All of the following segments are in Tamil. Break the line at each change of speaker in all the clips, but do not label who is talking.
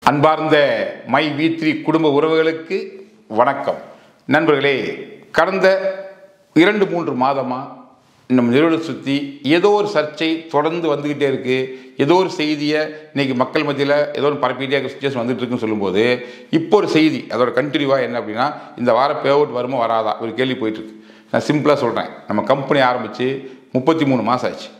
அன்பார்ந்த மை V3 குடும்ப உறவுகளுக்கு வணக்கம். நண்பர்களே, கடந்த 2-3 மாதமாக நம்ம நிறுவனம் சுற்றி ஏதோ ஒரு சர்ச்சை தொடர்ந்து வந்துக்கிட்டே இருக்குது. ஏதோ ஒரு செய்தியை இன்றைக்கி மக்கள் மத்தியில் ஏதோ ஒரு பரப்பிட்டே சுச்சுவேஷன் வந்துட்டு இருக்குன்னு சொல்லும்போது, இப்போ ஒரு செய்தி அதோட கண்டினியூவாக என்ன அப்படின்னா, இந்த வாரம் பே அவுட் வருமா வராதா ஒரு கேள்வி போயிட்டுருக்கு. நான் சிம்பிளாக சொல்கிறேன். நம்ம கம்பெனி ஆரம்பித்து 33 மாதம் ஆச்சு.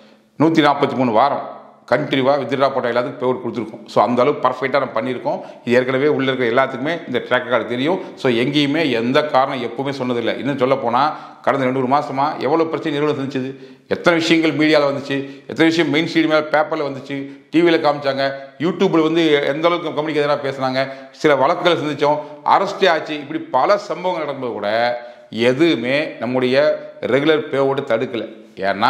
143 வாரம் கண்டினியூவாக வித்ட்ரா போட்ட எல்லாத்துக்கும் பே அவுட் கொடுத்துருக்கோம். ஸோ அந்த அளவுக்கு பர்ஃபெக்டாக நம்ம பண்ணியிருக்கோம். இது ஏற்கனவே உள்ளே இருக்கிற எல்லாத்துக்குமே இந்த ட்ராக் கார்டு தெரியும். ஸோ எங்கேயுமே எந்த காரணம் எப்போவுமே சொன்னதில்லை. இன்னும் சொல்ல போனால் கடந்த 2 மாதமாக எவ்வளோ பிரச்சனை நிறுவனம் இருந்துச்சு, எத்தனை விஷயங்கள் மீடியாவில் வந்துச்சு, எத்தனை விஷயம் மெயின் ஸ்ட்ரீம் மேலே பேப்பரில் வந்துச்சு, டிவியில் காமிச்சாங்க, யூடியூப்பில் எந்த அளவுக்கு கம்பெனிக்கு எதிராக பேசுனாங்க, சில வழக்குகளை சந்தித்தோம், அரெஸ்டே ஆச்சு. இப்படி பல சம்பவங்கள் நடக்கும்போது கூட எதுவுமே நம்முடைய ரெகுலர் பே அவுட்டை தடுக்கலை. ஏன்னா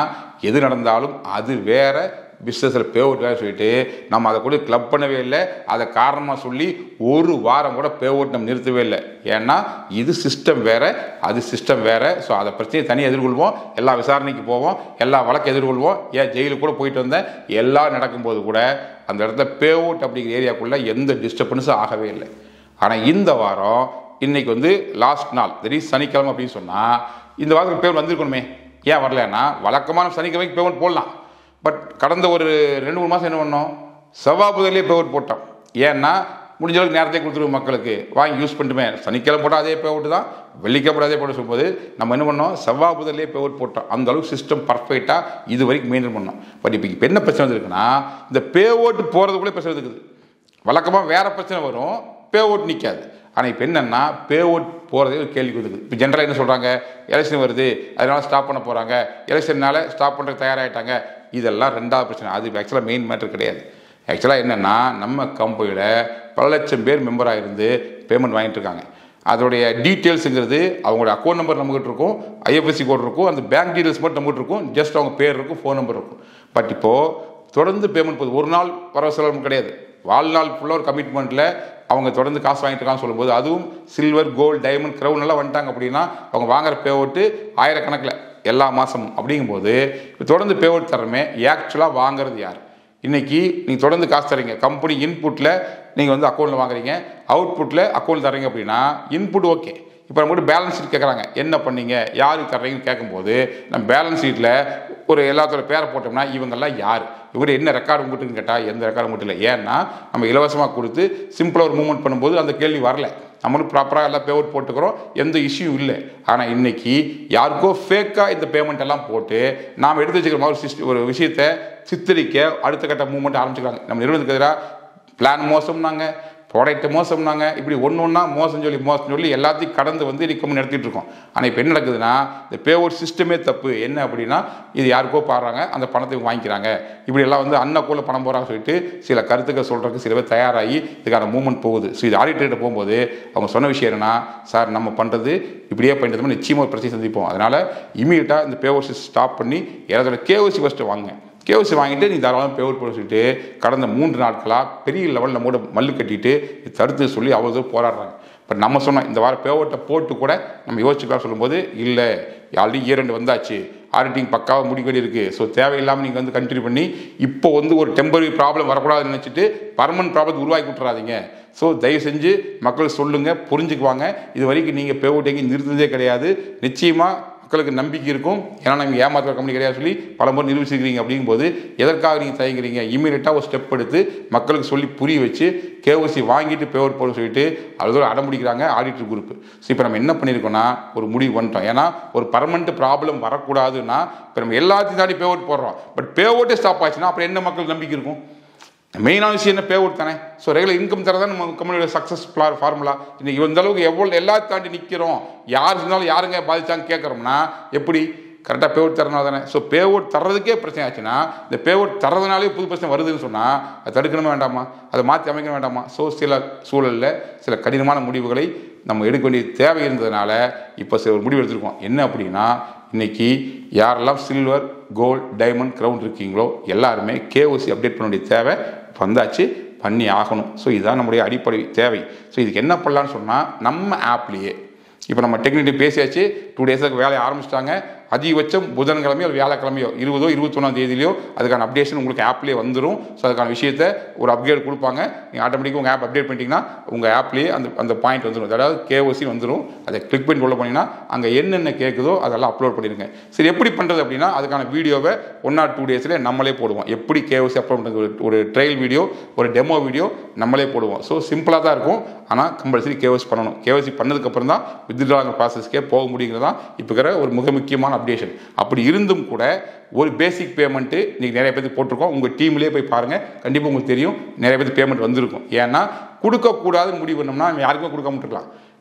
எது நடந்தாலும் அது வேறு பிஸ்னஸில் பே அவுட் வேறு சொல்லிட்டு நம்ம அதை கூட கிளப் பண்ணவே இல்லை. அதை காரணமாக சொல்லி ஒரு வாரம் கூட பே அவுட் நம்ம நிறுத்தவே இல்லை. ஏன்னா இது சிஸ்டம் வேறு, அது சிஸ்டம் வேறு. ஸோ அதை பிரச்சனையை தனியாக எதிர்கொள்வோம், எல்லா விசாரணைக்கு போவோம், எல்லா வழக்கு எதிர்கொள்வோம். ஏன் ஜெயிலுக்கு கூட போயிட்டு வந்தேன். எல்லாம் நடக்கும்போது கூட அந்த இடத்துல பே அவுட் அப்படிங்கிற ஏரியாக்குள்ளே எந்த டிஸ்டர்பன்ஸும் ஆகவே இல்லை. ஆனால் இந்த வாரம் இன்றைக்கி லாஸ்ட் நாள், திடீர் சனிக்கிழமை அப்படின்னு சொன்னால் இந்த வாரத்துக்கு பே அவுட் வந்திருக்கணுமே. ஏன் வரலன்னா, வழக்கமான சனிக்கிழமைக்கு பே அவுட் போடலாம். பட் கடந்த ஒரு 2-3 மாதம் என்ன பண்ணோம், செவ்வாய் புதன்லேயே பே அவுட் போட்டோம். ஏன்னா முடிஞ்ச அளவுக்கு நேரத்தை கொடுத்துருவோம், மக்களுக்கு வாங்கி யூஸ் பண்ணிட்டுமே. சனிக்கிழமை போட்டால் அதே பே அவுட் தான், வெள்ளிக்கிழமை போட்டால் அதே போட்டு சொல்லும்போது நம்ம என்ன பண்ணோம், செவ்வாய் புதன்லேயே பே அவுட் போட்டோம். அந்த அளவுக்கு சிஸ்டம் பர்ஃபெக்டாக இது வரைக்கும் மெயின்டைன் பண்ணோம். பட் இப்போ என்ன பிரச்சனை வந்துருக்குன்னா, இந்த பே அவுட் போகிறதுக்குள்ளே பிரச்சனை இருக்குது. வழக்கமாக வேறு பிரச்சனை வரும், பே அவுட் நிற்காது. ஆனால் இப்போ என்னென்னா, பே அவுட் போகிறதே ஒரு கேள்வி கொடுக்குது. இப்போ ஜென்ரலாக என்ன சொல்கிறாங்க, எலெக்ஷன் வருது அதனால் ஸ்டாப் பண்ண போகிறாங்க, எலெக்ஷனால் ஸ்டாப் பண்ணுறதுக்கு தயாராகிட்டாங்க. இதெல்லாம் ரெண்டாவது பிரச்சனை. அது ஆக்சுவலாக மெயின் மேட்ரு கிடையாது. ஆக்சுவலாக என்னென்னா, நம்ம கம்பெனியில் பல லட்சம் பேர் மெம்பராக இருந்து பேமெண்ட் வாங்கிட்டு இருக்காங்க. அதோடைய டீட்டெயில்ஸுங்கிறது அவங்களோட அக்கௌண்ட் நம்பர் நம்மகிட்ட இருக்கும், IFSC கோட் இருக்கும், அந்த பேங்க் டீட்டெயில்ஸ் மட்டும் நம்மகிட்ட இருக்கும், ஜஸ்ட் அவங்க பேர் இருக்கும், ஃபோன் நம்பர் இருக்கும். பட் இப்போது தொடர்ந்து பேமெண்ட் போகுது. ஒரு நாள் வரவு செலவு கிடையாது, வாழ்நாள் ஃபுல்லாக ஒரு கமிட்மெண்ட்டில் அவங்க தொடர்ந்து காசு வாங்கிட்டு இருக்கான்னு சொல்லும்போது, அதுவும் சில்வர், கோல்டு, டைமண்ட், க்ரௌன் எல்லாம் வந்துட்டாங்க அப்படின்னா அவங்க வாங்குற பே அவுட்டு ஆயிரக்கணக்கில் எல்லா மாதமும். அப்படிங்கும்போது இப்போ தொடர்ந்து பே அவுட் தரமே ஆக்சுவலாக வாங்குறது யார்? இன்றைக்கி நீங்கள் தொடர்ந்து காசு தரீங்க, கம்பெனி இன்புட்டில் நீங்கள் அக்கௌண்ட்டில் வாங்குறீங்க, அவுட்புட்டில் அக்கௌண்ட் தரீங்க அப்படின்னா இன்புட் ஓகே. இப்போ நம்மகிட்ட பேலன்ஸ் ஷீட் கேட்குறாங்க, என்ன பண்ணீங்க, யாருக்கு தர்றீங்கன்னு கேட்கும்போது நம்ம பேலன்ஸ் ஷீட்டில் ஒரு எல்லாத்தோட பேரை போட்டோம்னா இவங்கெல்லாம் யார், இவங்க என்ன ரெக்கார்டு உங்கள்கிட்டன்னு கேட்டால் எந்த ரெக்கார்டு உங்கள்கிட்ட இல்லை. ஏன்னா நம்ம இலவசமாக கொடுத்து சிம்பிளாக ஒரு மூவ்மெண்ட் பண்ணும்போது அந்த கேள்வி வரல. நம்மளும் ப்ராப்பராக எல்லாம் பே அவுட் போட்டுக்கிறோம், எந்த இஷ்யூ இல்லை. ஆனால் இன்றைக்கி யாருக்கோ ஃபேக்காக இந்த பேமெண்ட் எல்லாம் போட்டு நாம் எடுத்து வச்சுக்கிற மாதிரி ஒரு விஷயத்தை சித்தரிக்க அடுத்த கட்ட மூவ்மெண்ட் ஆரம்பிச்சுக்கிறாங்க. நம்ம நிறுவனத்துக்கு எதிராக பிளான் மோசம்னாங்க, ப்ராடக்ட் மோசம்னாங்க, இப்படி ஒன்று மோசம் சொல்லி எல்லாத்தையும் கடந்து இன்றைக்கி நடத்திட்டு இருக்கோம். ஆனால் இப்போ என்ன நடக்குதுன்னா, இந்த பே அவுட் சிஸ்டமே தப்பு. என்ன அப்படின்னா, இது யாருக்கோ பாடுறாங்க, அந்த பணத்தை வாங்கிக்கிறாங்க, இப்படி எல்லாம் அன்னக்கூட பணம் போகிறாங்க சொல்லிட்டு சில கருத்துக்கள் சொல்கிறதுக்கு சில பேர் தயாராகி இதுக்கான மூவ்மெண்ட் போகுது. ஸோ இது ஆடிட்டர்கிட்ட போகும்போது அவங்க சொன்ன விஷயம் என்னன்னா, சார் நம்ம பண்ணுறது இப்படியே பண்ணிட்டு நிச்சயமாக ஒரு பிரச்சனை சந்திப்போம், அதனால் இமீடியட்டாக இந்த பே அவுட் ஸ்டாப் பண்ணி எல்லாத்தோட KYC ஃபஸ்ட்டு வாங்க, KYC வாங்கிட்டு நீ தாராளமாக பே அவுட் போட சொல்லிட்டு கடந்த 3 நாட்களாக பெரிய லெவலில் நம்மளோட மல்லு கட்டிட்டு தடுத்து சொல்லி அவ்வளோ தூரம் போராடுறாங்க. பட் நம்ம சொன்னோம், இந்த வாரம் பே அவுட்டை போட்டு கூட நம்ம யோசிச்சுக்கலாம் சொல்லும்போது, இல்லை ஆல்ரெடி இயர் எண்டு வந்தாச்சு, ஆடிட்டிங் பக்காவாக முடிக்க வேண்டி இருக்குது, ஸோ தேவையில்லாமல் நீங்கள் கண்டினியூ பண்ணி இப்போ ஒரு டெம்பரரி ப்ராப்ளம் வரக்கூடாதுன்னு நினச்சிட்டு பர்மனன்ட் ப்ராப்ளத்தை உருவாக்கி விட்டுறாதீங்க. ஸோ தயவு செஞ்சு மக்கள் சொல்லுங்கள், புரிஞ்சுக்குவாங்க. இது வரைக்கும் நீங்கள் பே அவுட் எங்கேயும் நிறுத்ததே கிடையாது. நிச்சயமாக மக்களுக்கு நம்பிக்கை இருக்கும். ஏன்னா நீங்கள் ஏமாத்துற கம்பெனி கிடையாது சொல்லி பல முறை நிரூபிச்சிருக்கிறீங்க. அப்படிங்கும்போது எதற்காக நீங்கள் தயங்குறீங்க? இமீடியட்டாக ஒரு ஸ்டெப் எடுத்து மக்களுக்கு சொல்லி புரிய வச்சு KYC வாங்கிட்டு பே அவுட் போட சொல்லிட்டு அது அடம்பிடிக்கிறாங்க ஆடிட்டர் குரூப். ஸோ இப்போ நம்ம என்ன பண்ணியிருக்கோம்னா, ஒரு முடிவு பண்ணிட்டோம். ஏன்னா ஒரு பர்மனெண்ட் ப்ராப்ளம் வரக்கூடாதுன்னா இப்போ நம்ம எல்லாத்தையும் தாண்டி பே அவுட் போடுறோம். பட் பே அவுட்டே ஸ்டாப் ஆச்சுன்னா அப்புறம் என்ன மக்களுக்கு நம்பிக்கை இருக்கும்? மெயினான விஷயம் என்ன, பே அவுட் தானே. ஸோ ரெகுலர் இன்கம் தரதான் நம்ம கம்பெனியோட சக்ஸஸ் ஃபார்முலா. இன்னைக்கு இந்த அளவுக்கு எவ்வளோ எல்லாத்தையும் தாண்டி நிற்கிறோம், யார் இருந்தாலும் யாருங்க பாதிச்சாங்க கேட்குறோம்னா எப்படி? கரெக்டாக பே அவுட் தரனால தானே. ஸோ பே அவுட் தர்றதுக்கே பிரச்சனை ஆச்சுன்னா இந்த பே அவுட் தரதுனாலே புது பிரச்சனை வருதுன்னு சொன்னால் அதை தடுக்கணுமே வேண்டாமா, அதை மாற்றி அமைக்க வேண்டாமா? ஸோ சில சூழலில் சில கடினமான முடிவுகளை நம்ம எடுக்க வேண்டிய தேவை இருந்ததுனால இப்போ ஒரு முடிவு எடுத்திருக்கோம். என்ன அப்படின்னா, இன்றைக்கி யாரெல்லாம் சில்வர், கோல்டு, டைமண்ட், க்ரௌன் இருக்கீங்களோ எல்லாருமே KYC அப்டேட் பண்ண வேண்டிய தேவை வந்தாச்சு, பண்ணி ஆகணும். ஸோ இதுதான் நம்முடைய அடிப்படை தேவை. ஸோ இதுக்கு என்ன பண்ணலான்னு சொன்னால், நம்ம ஆப்லேயே இப்போ நம்ம டெக்னிக்கலி பேசியாச்சு, 2 டேஸுக்கு வேலையை ஆரம்பிச்சிட்டாங்க. அதிகபட்சம் புதன்கிழமையோ வியாழக்கிழமையோ 20 21 தேதியிலையோ அதுக்கான அப்டேஷன் உங்களுக்கு ஆப்லேயே வந்துடும். ஸோ அதுக்கான விஷயத்தை ஒரு அப்டேட் கொடுப்பாங்க. நீங்கள் ஆட்டோமேட்டிக்காக உங்கள் ஆப் அப்டேட் பண்ணிட்டீங்கன்னா உங்கள் ஆப்லேயே அந்த பாயிண்ட் வந்துடும். அதாவது KYC வந்துடும். அதை கிளிக் பண்ணி உள்ள போனீங்கன்னா அங்கே என்னென்ன கேட்குதோ அதெல்லாம் அப்லோட் பண்ணிடுங்க. சரி, எப்படி பண்ணுறது அப்படின்னா அதுக்கான வீடியோவை 1 or 2 டேஸில் நம்மளே போடுவோம். எப்படி KYC அப்லோட் பண்ணுறது ஒரு ட்ரையல் வீடியோ, ஒரு டெமோ வீடியோ நம்மளே போடுவோம். ஸோ சிம்பிளாக தான் இருக்கும். ஆனால் கம்பல்சரி KYC பண்ணணும். KYC பண்ணதுக்கப்புறம் தான் வித்ட்ரால் ப்ராசஸ்க்கே போக முடியுங்கிறதா இப்போ இருக்கிற ஒரு மிக முக்கியமான அப்டேஷன். அப்படி இருந்தும் கூட ஒரு பேசிக் பேமெண்ட்டு நீங்கள் நிறைய பேருக்கு போட்டிருக்கோம். உங்கள் டீம்லேயே போய் பாருங்கள், கண்டிப்பாக உங்களுக்கு தெரியும் நிறைய பேருக்கு பேமெண்ட் வந்திருக்கும். ஏன்னா கொடுக்கக்கூடாதுன்னு முடிவு பண்ணோம்னா நம்ம யாருக்குமே கொடுக்காம இருக்கலாம்.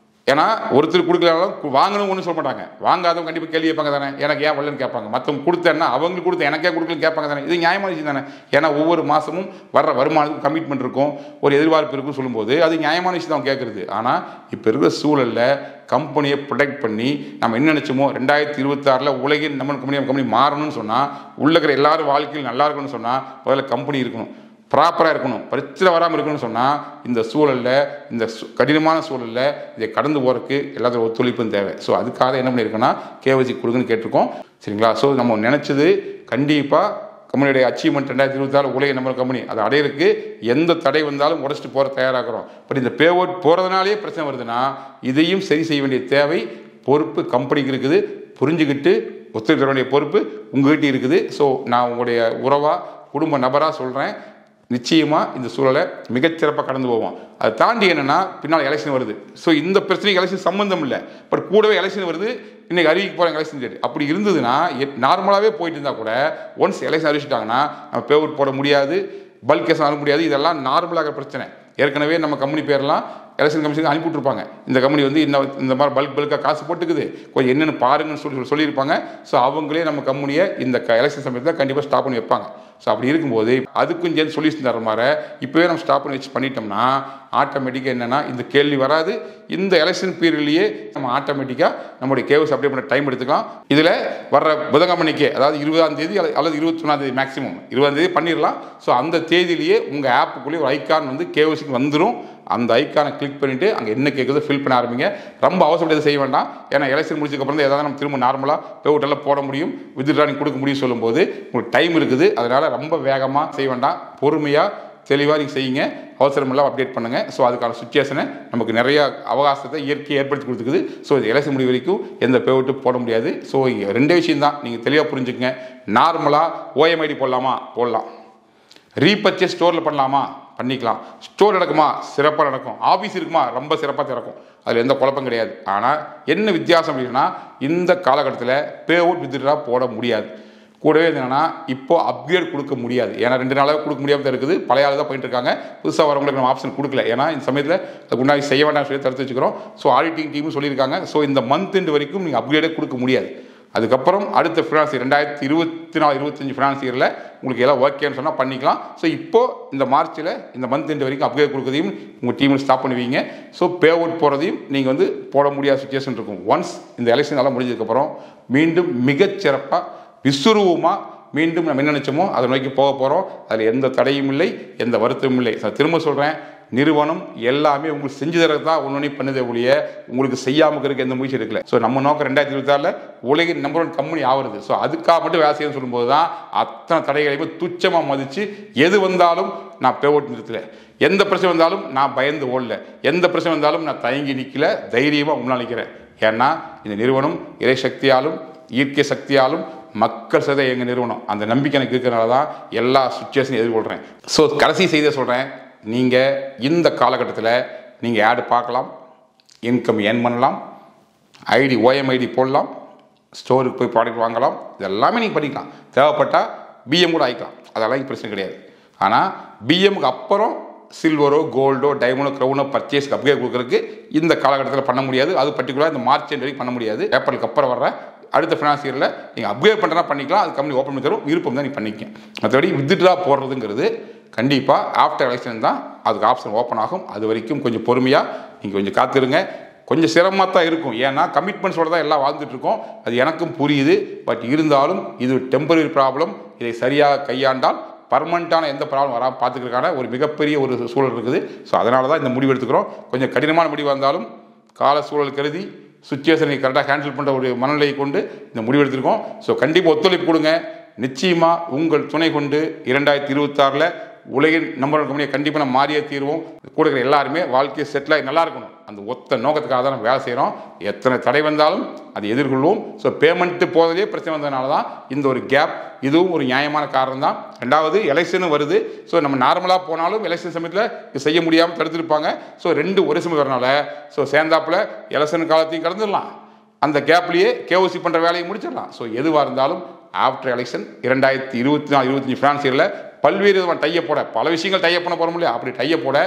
ஏன்னா ஒருத்தர் கொடுக்கலாலும் வாங்கணும் ஒன்றும் சொல்ல மாட்டாங்க. வாங்காதவங்க கண்டிப்பாக கேள்வி கேட்பாங்க தானே, எனக்கு ஏன் வரலன்னு கேட்பாங்க. மற்றவங்க கொடுத்தேன்னா அவங்களுக்கு கொடுத்த எனக்கே கொடுக்கலன்னு கேட்பாங்க தானே. இது நியாயமான விஷயம் தானே. ஏன்னா ஒவ்வொரு மாதமும் வர்ற வருமானத்துக்கு கமிட்மெண்ட் இருக்கும், ஒரு எதிர்பார்ப்பு இருக்குன்னு சொல்லும்போது அது நியாயமான விஷயம் தான் கேட்குறது. ஆனால் இப்போ இருக்கிற சூழலில் கம்பெனியை ப்ரொடெக்ட் பண்ணி நம்ம என்ன நினச்சோமோ 2026 உலகின் நம்ம கம்பெனி மாறணும்னு சொன்னால், உள்ள இருக்கிற எல்லாரும் வாழ்க்கையில் நல்லா இருக்கணும்னு சொன்னால் முதல்ல கம்பெனி இருக்கணும், ப்ராப்பராக இருக்கணும், பிரச்சனை வராமல் இருக்கணும்னு சொன்னால் இந்த சூழலில், இந்த கடினமான சூழலில் இதை கடந்து போகிறதுக்கு எல்லாத்தோட ஒத்துழைப்பும் தேவை. ஸோ அதுக்காக என்ன பண்ணியிருக்கோன்னா KYC கொடுக்குன்னு கேட்டிருக்கோம். சரிங்களா? ஸோ நம்ம நினச்சது கண்டிப்பாக கம்பெனியுடைய அச்சீவ்மெண்ட் 2026 உலக நம்பர் கம்பெனி அதை அடையிறதுக்கு எந்த தடை வந்தாலும் உடச்சிட்டு போகிற தயாராகிறோம். பட் இந்த பே அவுட் போகிறதுனாலே பிரச்சனை வருதுன்னா இதையும் சரி செய்ய வேண்டிய தேவை, பொறுப்பு கம்பெனிக்கு இருக்குது. புரிஞ்சுக்கிட்டு ஒத்துழைக்க வேண்டிய பொறுப்பு உங்கள்கிட்ட இருக்குது. ஸோ நான் உங்களுடைய உறவாக குடும்ப நபராக சொல்கிறேன், நிச்சயமாக இந்த சூழலை மிகச்சிறப்பாக கடந்து போவோம். அதை தாண்டி என்னென்னா பின்னால் எலெக்ஷன் வருது. ஸோ இந்த பிரச்சனைக்கு எலெக்ஷன் சம்மந்தம் இல்லை, பட் கூடவே எலெக்ஷன் வருது. இன்றைக்கி அறிவிக்க போகிறாங்க எலெக்ஷன் டேட். அப்படி இருந்ததுன்னா நார்மலாகவே போயிட்டு இருந்தால் கூட ஒன்ஸ் எலெக்ஷன் அறிவிச்சிட்டாங்கன்னா நம்ம பே அவுட் போட முடியாது, பல்க் கேஸ் அனுப்ப முடியாது. இதெல்லாம் நார்மலாக பிரச்சனை. ஏற்கனவே நம்ம கம்பெனி பேரெல்லாம் எலெக்ஷன் கமிஷனுக்கு அனுப்பிவிட்ருப்பாங்க. இந்த கம்பெனி வந்து இந்த மாதிரி பல்காக காசு போட்டுக்குது, கொஞ்சம் என்னென்னு பாருங்கன்னு சொல்லியிருப்பாங்க. ஸோ அவங்களே நம்ம கம்பெனியை இந்த எலெக்ஷன் சமயத்தில் கண்டிப்பாக ஸ்டாப் பண்ணி வைப்பாங்க. ஸோ அப்படி இருக்கும்போது அதுக்கும் சேர்ந்து சொல்யூஷன் தர மாதிரி இப்போவே நம்ம ஸ்டாப் பண்ணி வச்சு பண்ணிட்டோம்னா ஆட்டோமேட்டிக்காக என்னென்னா இந்த கேள்வி வராது. இந்த எலெக்ஷன் பீரியட்லேயே நம்ம ஆட்டோமேட்டிக்காக நம்மளுடைய KYC அப்டேட் பண்ண டைம் எடுத்துக்கலாம். இதில் வர்ற புதன்கிழமைக்கே, அதாவது 20ஆம் தேதி அல்லது 21ஆம் தேதி, மேக்ஸிமம் 20ஆம் தேதி பண்ணிடலாம். ஸோ அந்த தேதியிலேயே உங்கள் ஆப்புக்குள்ளேயே ஒரு ஐக்கான் வந்து KYCக்கு வந்துடும். அந்த ஐக்கானை கிளிக் பண்ணிவிட்டு அங்கே என்ன கேட்குதோ ஃபில் பண்ண ஆரம்பிங்க. ரொம்ப அவசரப்பட்டு செய்ய வேண்டாம். ஏன்னா எலெக்ஷன் முடிச்சதுக்கப்புறம் தான் ஏதாவது நம்ம திரும்ப நார்மலாக பே அவுட்டெல்லாம் போட முடியும், வித்ட்ரால் கொடுக்க முடியும் சொல்லும்போது உங்களுக்கு டைம் இருக்குது. அதனால் ரொம்ப வேகமாக செய்ய வேண்டாம், பொறுமையாக தெளிவாக நீங்கள் செய்யுங்க. அவசரமெல்லாம் அப்டேட் பண்ணுங்கள். ஸோ அதுக்கான சுச்சுவேஷனை நமக்கு நிறையா அவகாசத்தை இயற்கையை ஏற்படுத்தி கொடுத்துக்குது. ஸோ இது எலெக்ஷன் முடிவு வரைக்கும் எந்த பே அவுட்டும் போட முடியாது. ஸோ ரெண்டே விஷயம் தான் நீங்கள் தெளிவாக புரிஞ்சுக்கங்க. நார்மலாக OMID போடலாமா? போடலாம். ரீபர்ச்சேஸ் ஸ்டோரில் பண்ணலாமா? பண்ணிக்கலாம். ஸ்டோர் நடக்குமா? சிறப்பாக நடக்கும். ஆஃபீஸ் இருக்குமா? ரொம்ப சிறப்பாக திறக்கும். அதில் எந்த குழப்பம் கிடையாது. ஆனால் என்ன வித்தியாசம் அப்படின்னா இந்த காலகட்டத்தில் பே அவுட் வித்ட்ரா போட முடியாது. கூடவே என்னென்னா இப்போ அப்கிரேட் கொடுக்க முடியாது. ஏன்னா 2 நாளாக கொடுக்க முடியாமல் தான் இருக்குது. பழைய ஆள் தான் போயிட்டு இருக்காங்க. புதுசாக வரவங்களுக்கு நம்ம ஆப்ஷன் கொடுக்கல. ஏன்னா இந்த சமயத்தில் அதுக்கு முன்னாடி செய்ய வேண்டாம் சொல்லி தடுத்து வச்சுக்கிறோம். ஸோ ஆடிட்டிங் டீமும் சொல்லியிருக்காங்க. ஸோ இந்த மந்த் எண்டு வரைக்கும் நீங்கள் அப்கிரேடே கொடுக்க முடியாது. அதுக்கப்புறம் அடுத்த ஃபினான்ஸ் இயர் 2024-25 ஃபினான்ஸ் இயரில் உங்களுக்கு எல்லாம் ஓகேன்னு சொன்னால் பண்ணிக்கலாம். ஸோ இப்போது இந்த மார்ச்சில் இந்த மந்த் எண்டு வரைக்கும் அப்கிரேட் கொடுக்குறதையும் உங்கள் டீமில் ஸ்டாப் பண்ணுவீங்க. ஸோ பே அவுட் போகிறதையும் நீங்கள் வந்து போட முடியாத சுச்சுவேஷன் இருக்கும். ஒன்ஸ் இந்த எலெக்ஷன் எல்லாம் முடிஞ்சதுக்கப்புறம் மீண்டும் மிகச்சிறப்பாக விசுரூபமாக மீண்டும் நம்ம என்ன நினச்சோமோ அதை நோக்கி போக போகிறோம். அதில் எந்த தடையும் இல்லை, எந்த வருத்தமும் இல்லை. திரும்ப சொல்கிறேன், நிறுவனம் எல்லாமே உங்களுக்கு செஞ்சு தரது தான் ஒன்று பண்ணுதே ஒழிய உங்களுக்கு செய்யாமல் இருக்க எந்த முயற்சி எடுக்கல. ஸோ நம்ம நோக்கம் 2026 உலகின் நம்பர் 1 கம்பெனி ஆகுறது. ஸோ அதுக்காக மட்டும் வேலை செய்யணும்னு சொல்லும்போது தான் அத்தனை தடைகளையுமே துச்சமாக மதித்து எது வந்தாலும் நான் பே அவுட் நிறுத்தலை, எந்த பிரச்சனை வந்தாலும் நான் பயந்து ஓடல, எந்த பிரச்சனை வந்தாலும் நான் தயங்கி நிற்கல, தைரியமாக முன்னாள் நிற்கிறேன். ஏன்னா இந்த நிறுவனம் இறை சக்தியாலும் இயற்கை சக்தியாலும் மக்கள் சதை எங்கள் நிறுவனம். அந்த நம்பிக்கை எனக்கு இருக்கிறனால தான் எல்லா சுச்சுவேஷனையும் எதிர்கொள்கிறேன். ஸோ கடைசி செய்தியை சொல்கிறேன், நீங்கள் இந்த காலகட்டத்தில் நீங்கள் ஆடு பார்க்கலாம், இன்கம் ஏர்ன் பண்ணலாம், OMID போடலாம், ஸ்டோருக்கு போய் ப்ராடக்ட் வாங்கலாம். இதெல்லாமே நீங்கள் பண்ணிக்கலாம். தேவைப்பட்டால் BM கூட ஆகிக்கலாம். அதெல்லாம் பிரச்சனை கிடையாது. ஆனால் BMக்கு அப்புறம் சில்வரோ கோல்டோ டைமண்டோ க்ரௌனோ பர்ச்சேஸ்க்கு அப்கிரேட் கொடுக்குறதுக்கு இந்த காலகட்டத்தில் பண்ண முடியாது. அது பர்டிகுலராக இந்த மார்ச் எண்ட் வரைக்கும் பண்ண முடியாது. ஏப்ரலுக்கு அப்புறம் வர அடுத்த ஃபினான்ஸ் இயரில் நீங்கள் அப்கிரேட் பண்ணுறா பண்ணிக்கலாம். அது கம்பெனி ஓப்பன் பண்ணி தரும், விருப்பம் தான் நீங்கள் பண்ணிக்க. மற்றபடி வித்ட்ரா போடுறதுங்கிறது கண்டிப்பாக ஆஃப்டர் எலெக்ஷன் தான் அதுக்கு ஆப்ஷன் ஓப்பன் ஆகும். அது வரைக்கும் கொஞ்சம் பொறுமையாக நீங்கள் கொஞ்சம் காத்திருங்க. கொஞ்சம் சிரமமாக தான் இருக்கும். ஏன்னா கமிட்மெண்ட்ஸோடு தான் எல்லாம் வாழ்ந்துட்டுருக்கோம். அது எனக்கும் புரியுது. பட் இருந்தாலும் இது டெம்பரரி ப்ராப்ளம். இதை சரியாக கையாண்டால் பர்மனண்ட்டான எந்த ப்ராப்ளம் வராமல் பார்த்துக்கிறதுக்கான ஒரு மிகப்பெரிய ஒரு சூழல் இருக்குது. ஸோ அதனால தான் இந்த முடிவு எடுத்துக்கிறோம். கொஞ்சம் கடினமான முடிவாக இருந்தாலும் கால சூழல் கருதி சுச்சுவேஷனை கரெக்டாக ஹேண்டில் பண்ணுற ஒரு மனநிலையை கொண்டு இந்த முடிவு எடுத்திருக்கோம். ஸோ கண்டிப்பாக ஒத்துழைப்பு கொடுங்க. நிச்சயமாக உங்கள் துணை கொண்டு 2026 உலகின் நம்பர் ஒன் கம்பெனியை கண்டிப்பாக நம்ம மாறியே தீர்வோம். கூட இருக்கிற எல்லாருமே வாழ்க்கையை செட்டில் நல்லா இருக்கணும். அந்த ஒத்த நோக்கத்துக்காக தான் நம்ம வேலை செய்கிறோம். எத்தனை தடை வந்தாலும் அதை எதிர்கொள்வோம். ஸோ பேமெண்ட்டு போதலே பிரச்சனை வந்ததுனால தான் இந்த ஒரு கேப். இதுவும் ஒரு நியாயமான காரணம் தான். ரெண்டாவது எலெக்ஷனும் வருது. ஸோ நம்ம நார்மலாக போனாலும் எலெக்ஷன் சமயத்தில் இது செய்ய முடியாமல் தடுத்துருப்பாங்க. ஸோ ரெண்டு ஒரே சமயம் வரனால ஸோ சேர்ந்தாப்பில் எலெக்ஷன் காலத்தையும் கடந்துடலாம், அந்த கேப்லேயே கேஓசி பண்ணுற வேலையை முடிச்சிடலாம். ஸோ எதுவாக இருந்தாலும் ஆஃப்டர் எலெக்ஷன் 2024-25 ஃபினான்ஸ் இயரில் பல்வேறு விதமான டையப்போட பல விஷயங்கள் டையப் பண்ண போகிறோம் இல்லையா, அப்படி டையப்போட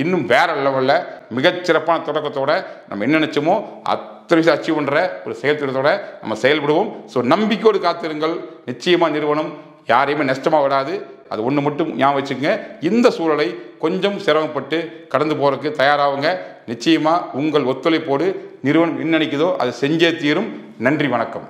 இன்னும் வேற லெவலில் மிகச்சிறப்பான தொடக்கத்தோட நம்ம என்ன நினச்சோமோ அத்தனை விஷயம் அச்சீவ் பண்ணுற ஒரு செயல்திட்டத்தோட நம்ம செயல்படுவோம். ஸோ நம்பிக்கையோடு காத்திருங்கள். நிச்சயமாக நிறுவனம் யாரையுமே நஷ்டமாக விடாது. அது ஒன்று மட்டும் ஞாபகம் வச்சுக்கோங்க. இந்த சூழலை கொஞ்சம் சிரமப்பட்டு கடந்து போகிறதுக்கு தயாராகுங்க. நிச்சயமாக உங்கள் ஒத்துழைப்போடு நிறுவனம் என்ன நினைக்குதோ அதை செஞ்சே தீரும். நன்றி, வணக்கம்.